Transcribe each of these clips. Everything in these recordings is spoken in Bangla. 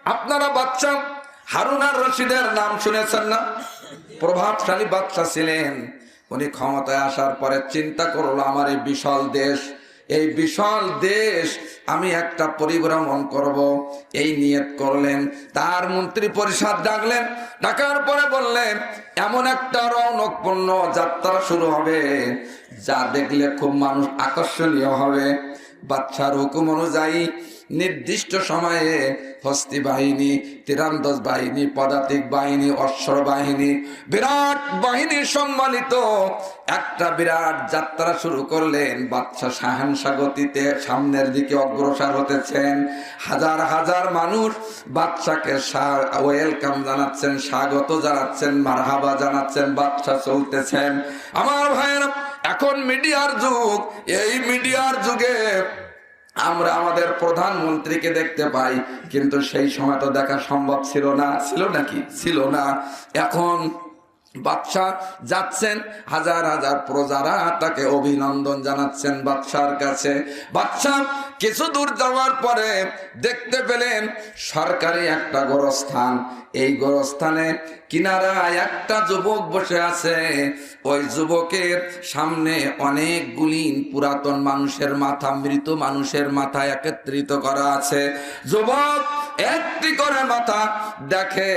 আপনারা বাচ্চা হারুন আর রশিদের নাম শুনেছেন না? প্রভাবশালী বাচ্চা ছিলেন। উনি ক্ষমতায় আসার পরে চিন্তা করলো, আমার এই বিশাল দেশ আমি একটা পরিভ্রমণ করব, এই নিয়ত করলেন। তার মন্ত্রী পরিষদ ডাকলেন, ডাকার পরে বললেন, এমন একটা রৌনকপূর্ণ যাত্রা শুরু হবে যা দেখলে খুব মানুষ আকর্ষণীয় হবে। বাদশার হুকুম অনুযায়ী নির্দিষ্ট সময়ে হস্তি বাহিনী, তীরন্দাজ বাহিনী, পদাতিক বাহিনী, অশ্ব বাহিনী, বিরাট বাহিনী সম্মানিত একটা বিরাট যাত্রা শুরু করলেন। বাদশা শাহেনশাহ গতিতে সামনের দিকে অগ্রসর হতেছেন। হাজার হাজার মানুষ বাদশাকে ওয়েলকাম জানাচ্ছেন, স্বাগত জানাচ্ছেন, মারহাবা জানাচ্ছেন। বাদশা চলতেছেন। আমার ভাইয়েরা, এখন মিডিয়ার যুগ। এই মিডিয়ার যুগে আমরা আমাদের প্রধানমন্ত্রীকে দেখতে পাই, কিন্তু সেই সময় তো দেখা সম্ভব ছিল না। ছিল নাকি? ছিল না। এখন বাদশা যাচ্ছেন, হাজার হাজার প্রজারা তাকে অভিনন্দন জানাচ্ছেন বাদশার কাছে। বাদশা কিছু দূর যাওয়ার পরে দেখতে পেলেন সরকারি একটা গোরস্থান। এই গোরস্থানে কিনারায় একটা যুবক বসে আছে। ওই যুবকের সামনে অনেকগুলি পুরাতন মানুষের মাথা, মৃত মানুষের মাথা একত্রিত করা আছে। যুবক একটি করে মাথা দেখে,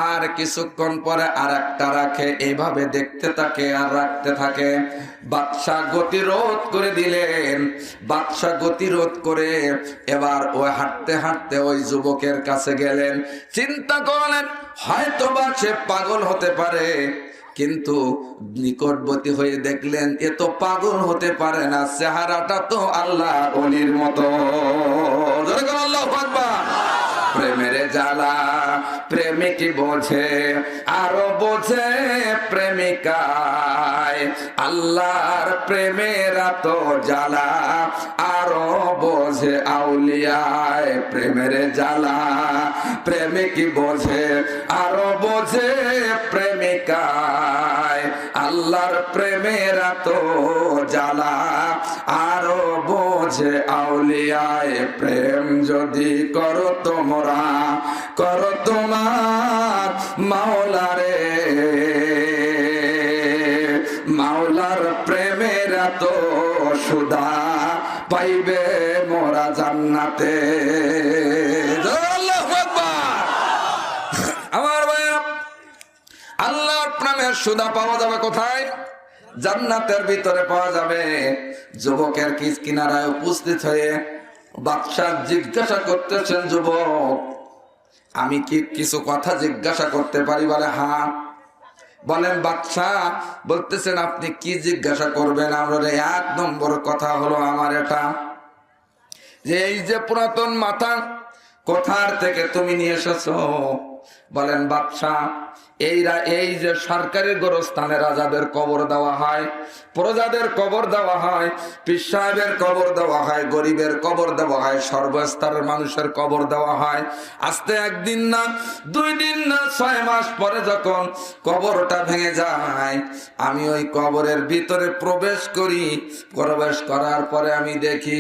আর কিছুক্ষণ পরে আর একটা রাখে, এইভাবে দেখতে থাকে আর রাখতে থাকে। বাদশা গতিরোধ করে দিলেন। বাদশা গতিরোধ করে এবার ওই হাঁটতে হাঁটতে ওই যুবকের কাছে গেলেন। চিন্তা করলেন হয়তো বা সে পাগল হতে পারে, কিন্তু নিকটবর্তী হয়ে দেখলেন এ তো পাগল হতে পারে না, চেহারাটা তো আল্লাহ ওলির মতো। আল্লাহু আকবার। প্রেমের জ্বালা প্রেমিক বোঝে, আরো বোঝে প্রেমিকায়। আল্লাহর প্রেমের তো জ্বালা আরো বোঝে আউলিয়ায়। প্রেমের জ্বালা প্রেমিক বোঝে, আরো বোঝে প্রেমিকায়। আল্লাহর প্রেমের তো জ্বালা আরো বোঝে আউলিয়ায়। প্রেম যদি করো তোমরা, করো তোমার মাওলারে। মাওলার প্রেমের তো সুধা পাইবে মোরা জান্নাতে। আমার ভাইয়া, আল্লাহর প্রেমের সুধা পাওয়া যাবে কোথায়? জান্নাতের ভিতরে পাওয়া যাবে। যুবকের কিনারায় উপস্থিত হয়ে বাদশা জিজ্ঞাসা করতেছেন, যুবক আমি কি কিছু কথা জিজ্ঞাসা করতে পারি? বলে হ্যাঁ। বলেন বাদশা, বলতেছেন আপনি কি জিজ্ঞাসা করবেন? আমরা এক নম্বর কথা হলো আমার এটা, যে এই যে পুরাতন মাথা কোথার থেকে তুমি নিয়ে এসেছো? বলেন বাদশা, এই যে সরকারি গোরস্থানে রাজাদের কবর দেওয়া হয়, প্রজাদের কবর দেওয়া হয়, পীর সাহেবের কবর দেওয়া হয়, গরিবের কবর দেওয়া হয়, সর্বস্তরের মানুষের কবর দেওয়া হয়। আস্তে একদিন না, 2 দিন না, 6 মাস পরে যখন কবরটা ভেঙে যায়, আমি ওই কবরের ভিতরে প্রবেশ করি। প্রবেশ করার পরে আমি দেখি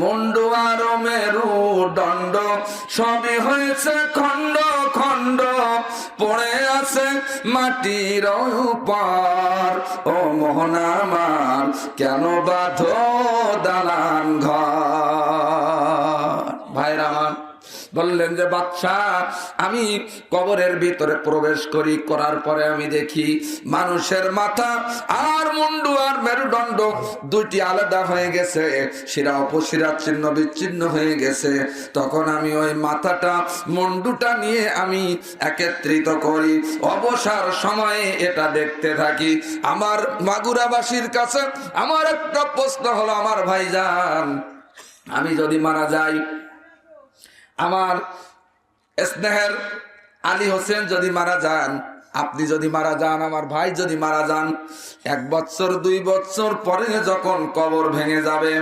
মুন্ডু আর মেরু দণ্ড সবই হয়েছে খণ্ড খণ্ড, পড়ে আছে মাটির উপর। ও মোহনা আমার, কেন বাঁধো দালান ঘর? ভাইরা আমার, বললেন যে বাদশা, আমি কবরের ভিতরে প্রবেশ করি, করার পরে আমি দেখি মানুষের মাথা আর মুন্ডু আর মেরুদণ্ড দুইটি আলাদা হয়ে গেছে, শিরা উপশিরা ছিন্ন বিচ্ছিন্ন হয়ে গেছে। তখন আমি ওই মাথাটা মুন্ডুটা নিয়ে আমি একত্রিত করি। অবসর সময়ে এটা দেখতে থাকি। আমার মাগুরাবাসীর কাছে আমার একটা প্রশ্ন হলো, আমার ভাইজান, আমি যদি মারা যাই, আমার স্নেহের আলী হোসেন যদি মারা যান, আপনি যদি মারা যান, আমার ভাই যদি মারা যান, 1 বছর 2 বছর পরে যখন কবর ভেঙে যাবে,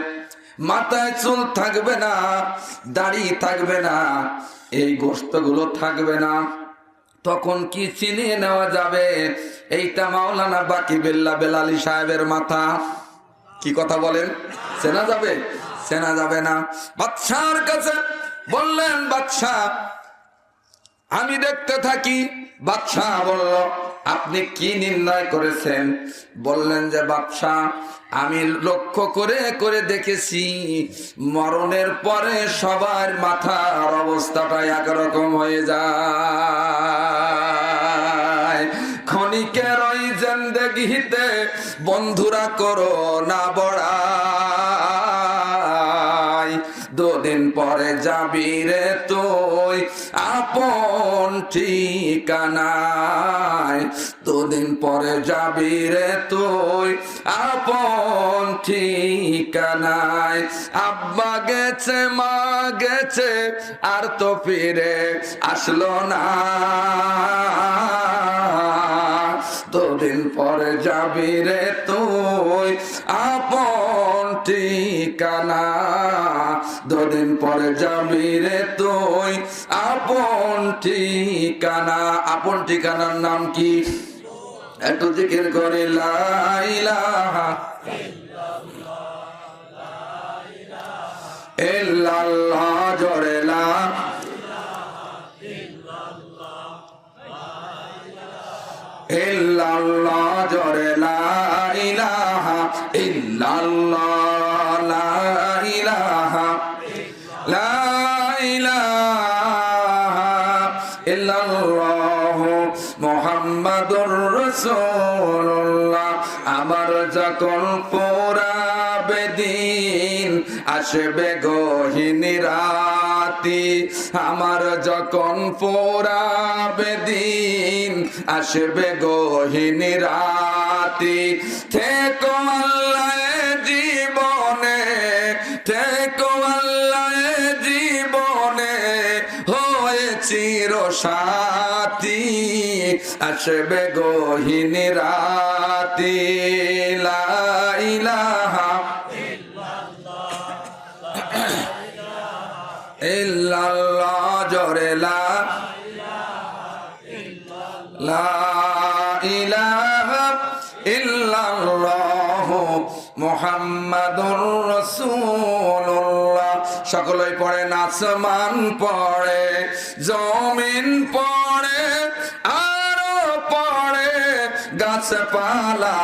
মাথায় চুল থাকবে না, দাড়ি থাকবে না, এই গোশতগুলো থাকবে না, তখন কি চিনিয়ে নেওয়া যাবে এইটা মাওলানা বাকি বিল্লাহ বেলালী সাহেবের মাথা? কি কথা বলেন? চেনা যাবে? চেনা যাবে না। বাদশার কাছে বললেন, বাদশা আমি দেখতে থাকি। বাদশাহ বলল, আপনি কি নির্ণয় করেছেন? বললেন যে বাদশাহ, আমি লক্ষ্য করে করে দেখেছি মরণের পরে সবার মাথার অবস্থাটা একরকম হয়ে যায়। ক্ষণিকের ওই জিন্দেগিতে বন্ধুরা করো না বড়াই, দুদিন পরে যাবি রে তুই আপন ঠিকানায়, দুদিন পরে যাবি রে তুই আপন ঠিকানায়। আব্বা গেছে মা গেছে আর তো ফিরে আসলো না, দুদিন পরে যাবি রে তুই আপন ঠিকানা, দুদিন পরে যাবি রে তুই আপন ঠিকানা। আপন ঠিকানার নাম কি? একটু জিকির করে লা ইলাহা ইল্লাল্লাহ, জোরে লা ইল্লাল্লাহ, জোরে লা ইলাহা ইল্লাল্লাহ, লা ইলাহা লা ইলাহা ইল্লাল্লাহ মুহাম্মাদুর রাসূলুল্লাহ। আমার যখন পোড়াবে দিন আসবে গহীন রাতি, আমার যখন পোড়াবে দিন আসবে গহীন রাতি, থেকো আল্লাহ জীবনে, থেকো আল্লাহ জীবনে হয়ে চির সাথী, আসবে গহীন রাতি। লা ইলাহা ইল্লাল্লাহ, জোরে লা ইলাহা ইল্লাল্লাহ মুহাম্মাদুর রাসূলুল্লাহ। সকলেই পড়েন, আসমান পড়ে জমিন পড়ে আরো পড়ে গাছপালা,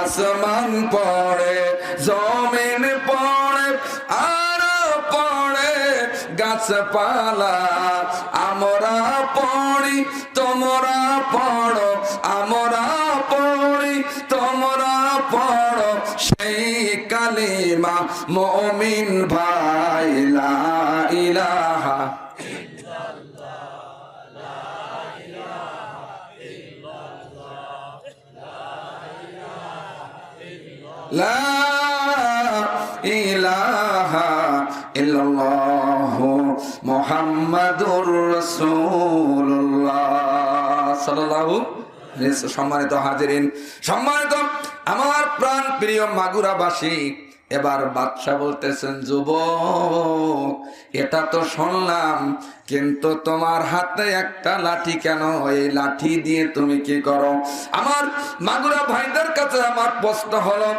আসমান পড়ে জমিন পড়ে আরো পড়ে গাছপালা, আমরা পড়ি তোমরা পড়ো, আমরা পড়ি তোমরা পড়ো সেই কালিমা মুমিন ভাই। লা ইলাহা লা ইলাহা ইল্লাল্লাহ মুহাম্মাদুর রাসূলুল্লাহ সাল্লাল্লাহু আলাইহি ওয়াসাল্লাম। সম্মানিত হাজিরিন, সম্মানিত আমার প্রাণ প্রিয় মাগুরাবাসী, এবার বাদশা বলতেছেন, যুবক এটা তো শুনলাম, কিন্তু তোমার হাতে একটা লাঠি কেন? এই লাঠি দিয়ে তুমি কি করো? আমার মাগুরা ভাইদের কাছে আমার প্রশ্ন হলো,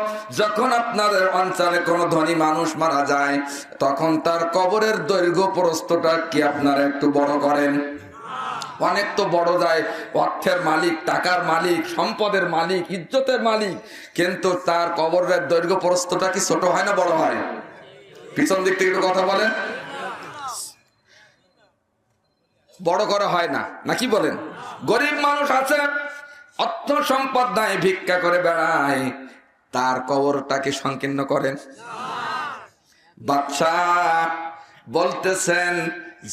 যখন আপনাদের অঞ্চলে কোনো ধনী মানুষ মারা যায় তখন তার কবরের দৈর্ঘ্য প্রস্থটা কি আপনারা একটু বড় করেন? অনেক তো বড় যায়, অর্থের মালিক, টাকার মালিক, সম্পদের মালিক, ইজ্জতের মালিক, কিন্তু তার কবরের দৈর্ঘ্য প্রস্থটা কি ছোট হয় না বড় হয়? পিছন দিক থেকে একটু কথা বলেন। বড় করা হয় না, নাকি বলেন? গরিব মানুষ আছে, অর্থ সম্পদ নাই, ভিক্ষা করে বেড়ায়, তার কবরটাকে সংকীর্ণ করেন? বাদশাহ বলতেছেন,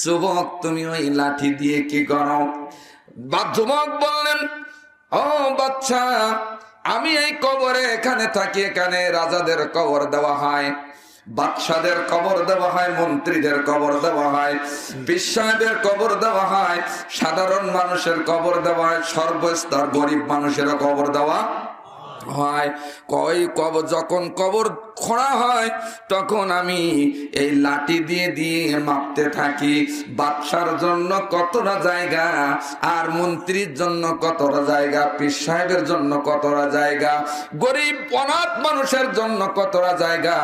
যুবক তুমি ওই লাঠি দিয়ে কি করো? যুবক বললেন, ও বাদশাহ, আমি এই কবরে এখানে থাকি, এখানে রাজাদের কবর দেওয়া হয়, বাদশাদের কবর দেওয়া হয়, মন্ত্রীদের কবর দেওয়া হয়, বিশ্বাসের কবর দেওয়া হয়, সাধারণ মানুষের কবর দেওয়া হয়, সর্বস্তর গরিব মানুষেরও কবর দেওয়া হয়। যখন কবর খোঁড়া হয় তখন আমি এই লাঠি দিয়ে দিয়ে মাপতে থাকি বাদশার জন্য কতটা জায়গা, আর মন্ত্রীর জন্য কতটা জায়গা, পীর সাহেবের জন্য কতটা জায়গা, গরিব অনাথ মানুষের জন্য কতটা জায়গা।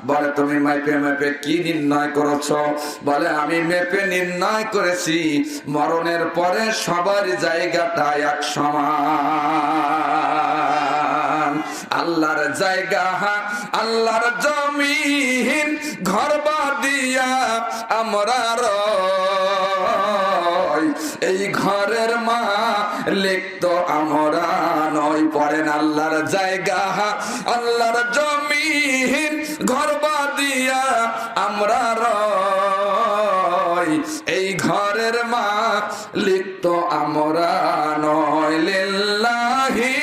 বলে তুমি মেপে মেপে কি নির্ণয় করেছো? বলে আমি মেপে নির্ণয় করেছি মরণের পরে সবার জায়গাটা এক সমান। আল্লাহর জায়গা, আল্লাহর জমিন, ঘর বাদিয়া আমরা রই, এই ঘরের মালিক তো আমরা নই। পড়েন আল্লাহর জায়গা, আল্লাহর জমিন, ঘর বাদিয়া আমরা রই, এই ঘরের মালিক তো আমরা নয়। লিল্লাহি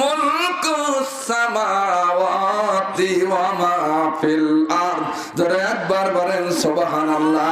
মুলকুস সামাওয়াতি ওয়া মা ফিল আরদ। জোরে একবার বলেন সুবহানাল্লাহ।